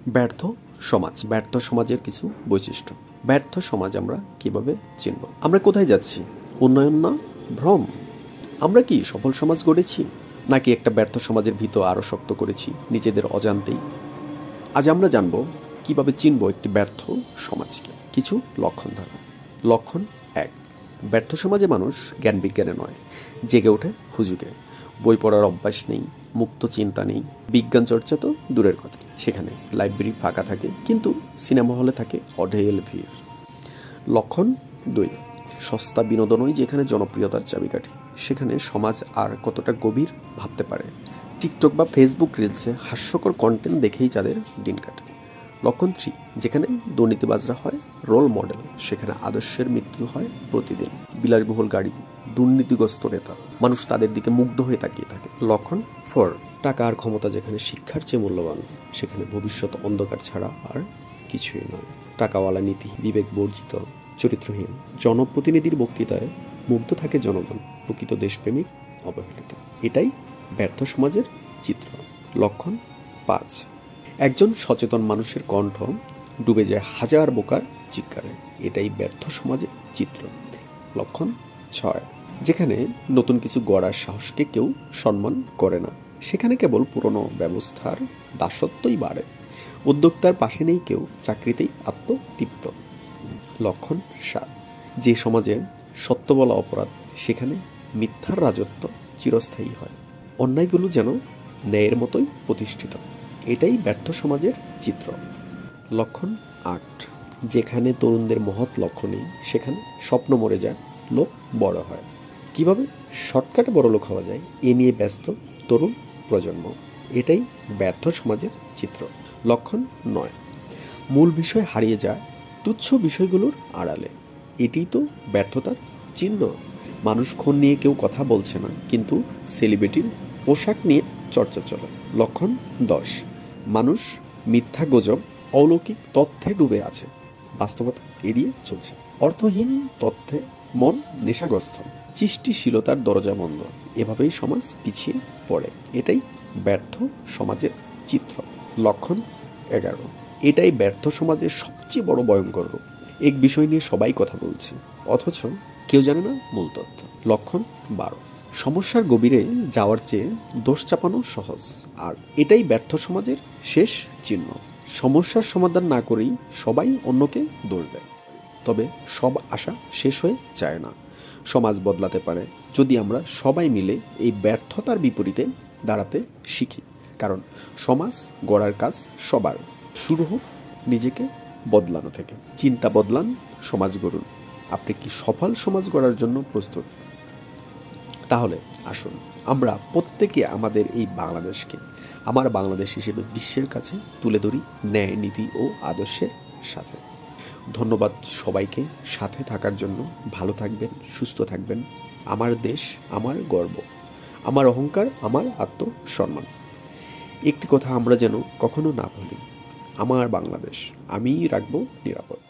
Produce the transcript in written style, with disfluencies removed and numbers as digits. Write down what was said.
ব্যর্থ সমাজ, ব্যর্থ সমাজের কিছু বৈশিষ্ট্য। ব্যর্থ সমাজ আমরা কিভাবে চিনব? আমরা কোথায় যাচ্ছি? উন্নয়ন না ভ্রম? আমরা কি সফল সমাজ গড়েছি, নাকি একটা ব্যর্থ সমাজের ভিতর আরও শক্ত করেছি নিজেদের অজান্তেই? আজ আমরা জানব কিভাবে চিনব একটি ব্যর্থ সমাজকে। কিছু লক্ষণ থাকে। লক্ষণ 1, ব্যর্থ সমাজে মানুষ জ্ঞান বিজ্ঞানে নয়, জেগে ওঠে হুজুগে। বই পড়ার অভ্যাস নেই, মুক্ত চিন্তা নেই, বিজ্ঞান চর্চা তো দূরের কথা। সেখানে লাইব্রেরি ফাঁকা থাকে, কিন্তু সিনেমা হলে থাকে অঢেল ভিড়। লক্ষণ 2, সস্তা বিনোদনই যেখানে জনপ্রিয়তার চাবিকাঠি, সেখানে সমাজ আর কতটা গভীর ভাবতে পারে। টিকটক বা ফেসবুক রিলসে হাস্যকর কন্টেন্ট দেখেই যাদের দিন কাটে। লক্ষণ 3, যেখানে দুর্নীতিবাজরা হয় রোল মডেল, সেখানে আদর্শের মৃত্যু হয় প্রতিদিন। বিলাসবহুল গাড়ি, দুর্নীতিগ্রস্ত নেতা, মানুষ তাদের দিকে মুগ্ধ হয়ে তাকিয়ে থাকে। লক্ষণ 4, টাকা আর ক্ষমতা যেখানে শিক্ষার চেয়ে মূল্যবান, সেখানে ভবিষ্যৎ অন্ধকার ছাড়া আর কিছুই নয়। টাকাওয়ালা নীতি, বিবেক বর্জিত, চরিত্রহীন জনপ্রতিনিধির বক্তৃতায় মুগ্ধ থাকে জনগণ, প্রকৃত দেশপ্রেমিক অবহেলিত। এটাই ব্যর্থ সমাজের চিত্র। লক্ষণ 5, একজন সচেতন মানুষের কণ্ঠ ডুবে যায় হাজার বোকার চিৎকারে, এটাই ব্যর্থ সমাজের চিত্র। লক্ষণ 6, যেখানে নতুন কিছু গড়ার সাহসকে কেউ সম্মান করে না, সেখানে কেবল পুরনো ব্যবস্থার দাসত্বই বাড়ে। উদ্যোক্তার পাশে নেই কেউ, চাকরিতেই আত্মতৃপ্ত। লক্ষণ 7, যে সমাজে সত্য বলা অপরাধ, সেখানে মিথ্যার রাজত্ব চিরস্থায়ী হয়। অন্যায়গুলো যেন ন্যায়ের মতোই প্রতিষ্ঠিত, এটাই ব্যর্থ সমাজের চিত্র। লক্ষণ 8, যেখানে তরুণদের মহৎ লক্ষ্য নেই, সেখানে স্বপ্ন মরে যায়, লোক বড় হয়। কিভাবে শর্টকাটে বড় লোক হওয়া যায় এ নিয়ে ব্যস্ত তরুণ প্রজন্ম, এটাই ব্যর্থ সমাজের চিত্র। লক্ষণ 9, মূল বিষয় হারিয়ে যায় তুচ্ছ বিষয়গুলোর আড়ালে, এটিই তো ব্যর্থতার চিহ্ন। মানুষ খুন নিয়ে কেউ কথা বলছে না, কিন্তু সেলিব্রিটির পোশাক নিয়ে চর্চা চলে। লক্ষণ 10, মানুষ মিথ্যা গুজব, অলৌকিক তথ্যে ডুবে আছে, বাস্তবতা এড়িয়ে চলছে। অর্থহীন তথ্যে মন নেশাগ্রস্ত, সৃষ্টিশীলতার দরজা বন্ধ, এভাবেই সমাজ পিছিয়ে পড়ে, এটাই ব্যর্থ সমাজের চিত্র। লক্ষণ 11, এটাই ব্যর্থ সমাজের সবচেয়ে বড় ভয়ঙ্কর রূপ। এক বিষয় নিয়ে সবাই কথা বলছে, অথচ কেউ জানে না মূল তথ্য। লক্ষণ 12, সমস্যার গভীরে যাওয়ার চেয়ে দোষ চাপানো সহজ, আর এটাই ব্যর্থ সমাজের শেষ চিহ্ন। সমস্যার সমাধান না করেই সবাই অন্যকে দোষ দেয়, তবে সব আশা শেষ হয়ে যায় না। সমাজ বদলাতে পারে যদি আমরা সবাই মিলে এই ব্যর্থতার বিপরীতে দাঁড়াতে শিখি, কারণ সমাজ গড়ার কাজ সবার। শুরু হোক নিজেকে বদলানো থেকে। চিন্তা বদলান, সমাজ গড়ুন। আপনি কি সফল সমাজ গড়ার জন্য প্রস্তুত? তাহলে আসুন আমরা প্রত্যেকে আমাদের এই বাংলাদেশকে আমার বাংলাদেশ হিসেবে বিশ্বের কাছে তুলে ধরি ন্যায়, নীতি ও আদর্শের সাথে। ধন্যবাদ সবাইকে সাথে থাকার জন্য। ভালো থাকবেন, সুস্থ থাকবেন। আমার দেশ আমার গর্ব, আমার অহংকার, আমার আত্মসম্মান। একটি কথা আমরা যেন কখনো না ভুলি, আমার বাংলাদেশ আমিই রাখবো নিরাপদ।